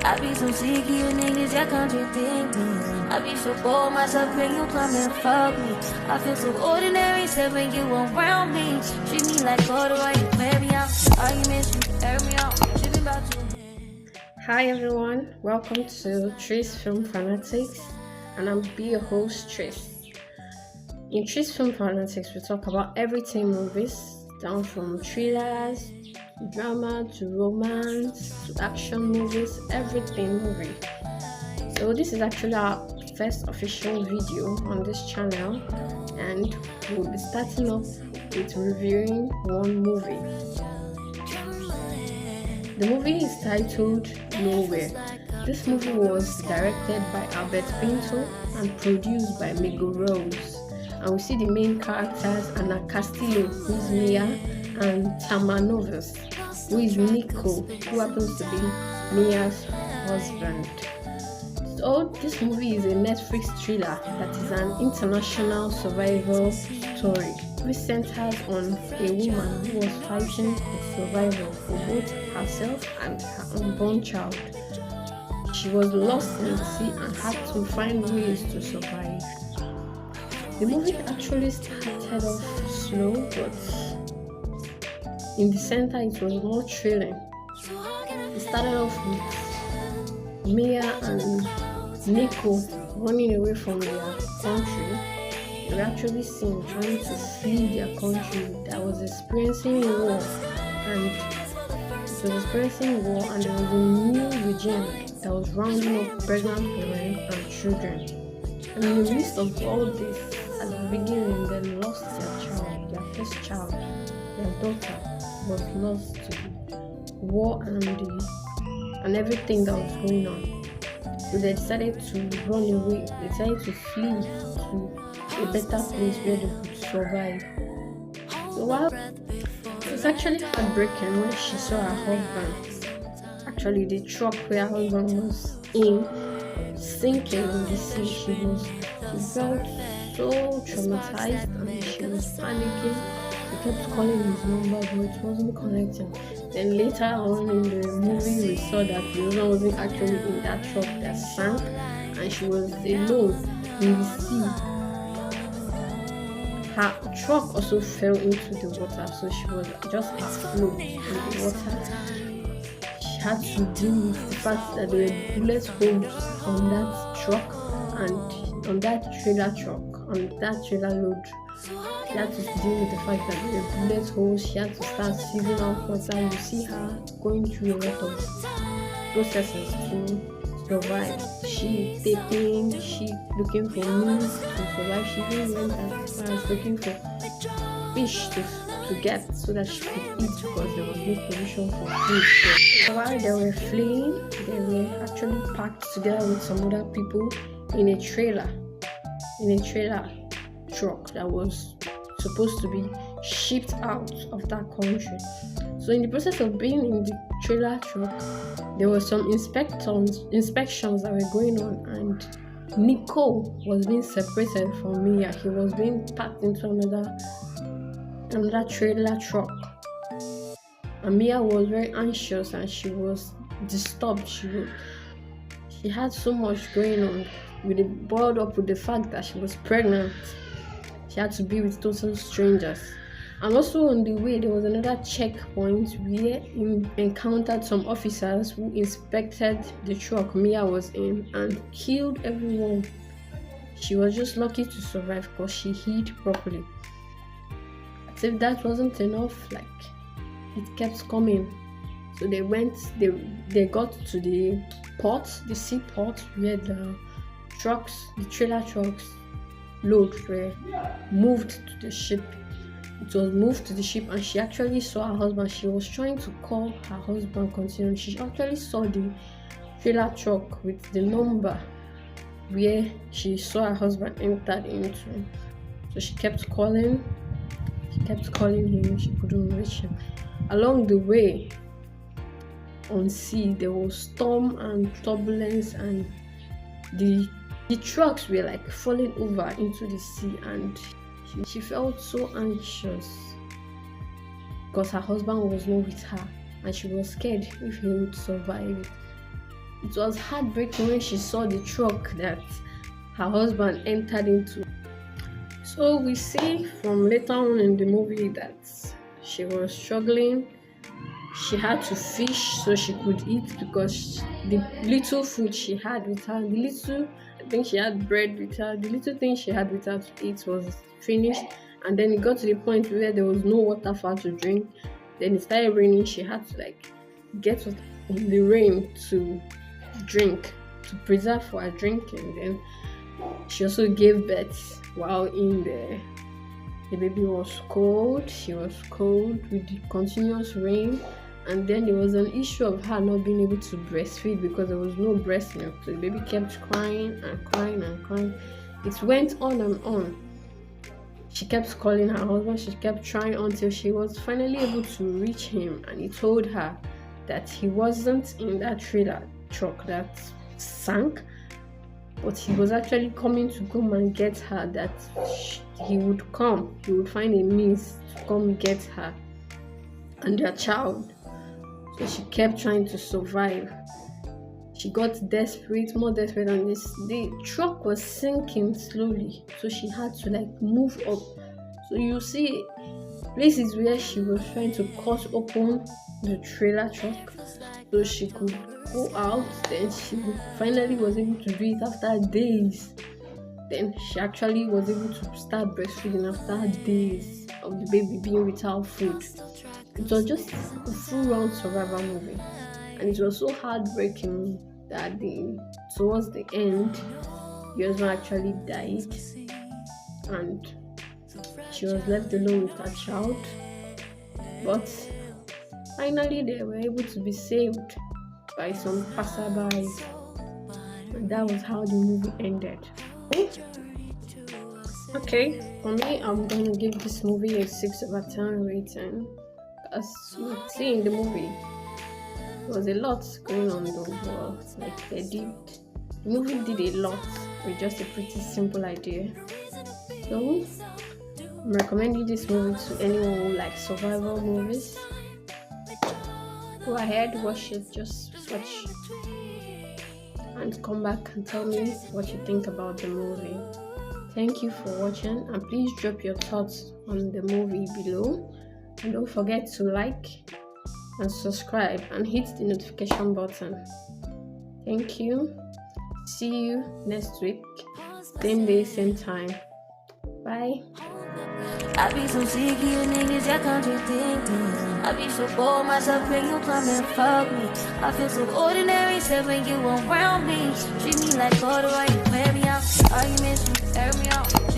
I be so sick of you niggas, y'all contradict me. I be so bold myself when you come and fuck me. I feel so ordinary, said when you around me. Treat me like water while you play me out. Arguments, you air me out. Tripping about you. Hi everyone, welcome to Tris Film Fanatics, and I'm be your host Tris. In Tris Film Fanatics, we talk about everything movies, down from thrillers, drama to romance to action movies, everything movie. So this is actually our first official video on this channel, and we'll be starting off with reviewing one movie. The movie is titled Nowhere. This movie was directed by Albert Pinto and produced by Miguel Rose. And we see the main characters Ana Castillo, who is Mia, and Tama Novus, who is Nico, who happens to be Mia's husband. So this movie is a Netflix thriller that is an international survival story, which centers on a woman who was fighting for survival for both herself and her unborn child. She was lost in the sea and had to find ways to survive. The movie actually started off slow, but in the center it was more thrilling. It started off with Mia and Nico running away from their country. They were actually seen trying to flee their country that was experiencing war, and there was a new regime that was rounding up pregnant women and children. And in the midst of all this, at the beginning, they lost their first child, their daughter was lost to war and everything that was going on. So they decided to run away. They decided to flee to a better place where they could survive. So while it was actually heartbreaking when she saw her husband, actually the truck where her husband was in, sinking in the sea. She felt so traumatized and she was panicking. She kept calling his number, but it wasn't connecting. Then later on in the movie, we saw that the woman wasn't actually in that truck that sank, and she was alone in the sea. Her truck also fell into the water, so she was just afloat in the water. She had to deal with the fact that there were bullet holes on that truck and on that trailer load. She had to deal with the fact that there were bullet holes. She had to start sieving out water. You see her going through a lot of processes to survive. She taping, she looking for means to survive. She even went as far as looking for fish to get so that she could eat, because there was no provision for food. So while they were fleeing, they were actually packed together with some other people in a trailer truck that was supposed to be shipped out of that country. So in the process of being in the trailer truck, there were some inspections that were going on, and Nico was being separated from Mia. He was being packed into another trailer truck, and Mia was very anxious and she was disturbed. She had so much going on, boiled up with the fact that she was pregnant. She had to be with total strangers. And also on the way, there was another checkpoint where he encountered some officers who inspected the truck Mia was in and killed everyone. She was just lucky to survive because she hid properly. As if that wasn't enough, it kept coming. So they got to the port, the seaport, where the trailer trucks load were moved to the ship. It was moved to the ship, and she actually saw her husband. She was trying to call her husband continually. She actually saw the trailer truck with the number where she saw her husband entered into. So she kept calling him. She couldn't reach him. Along the way on sea, there was storm and turbulence, and the trucks were falling over into the sea, and she felt so anxious because her husband was not with her, and she was scared if he would survive it. It was heartbreaking when she saw the truck that her husband entered into. So we see from later on in the movie that she was struggling. She had to fish so she could eat because the little food she had with her, I think she had bread with her, the little thing she had with her to eat was finished. And then it got to the point where there was no water for her to drink. Then it started raining. She had to get water in the rain to drink, to preserve for her drinking. Then she also gave birth while in there. The baby was cold. She was cold with the continuous rain. And then there was an issue of her not being able to breastfeed because there was no breast milk. So the baby kept crying and crying and crying. It went on and on. She kept calling her husband. She kept trying until she was finally able to reach him. And he told her that he wasn't in that trailer truck that sank, but he was actually coming to come and get her, that he would find a means to come get her and their child. So she kept trying to survive. She got desperate, more desperate than this. The truck was sinking slowly, so she had to move up. So you see places where she was trying to cut open the trailer truck so she could go out. Then she finally was able to do it after days. Then she actually was able to start breastfeeding after days of the baby being without food. It was just a full-round survival movie, and it was so heartbreaking that towards the end, the husband actually died, and she was left alone with her child. But finally, they were able to be saved by some passerbys, and that was how the movie ended. Okay, for me, I'm going to give this movie a 6/10 rating. As you see in the movie, there was a lot going on though. The movie did a lot with just a pretty simple idea. So I'm recommending this movie to anyone who likes survival movies. Go ahead, watch it, just watch and come back and tell me what you think about the movie. Thank you for watching, and please drop your thoughts on the movie below. And don't forget to like and subscribe and hit the notification button. Thank you. See you next week. Same day, same time. Bye. I be so sick of you niggas, y'all contradicting. I be so bold myself when you come and fuck me. I feel so ordinary, except when you around me. Treat me like corduroy, wear me out. Arguments, tear me out.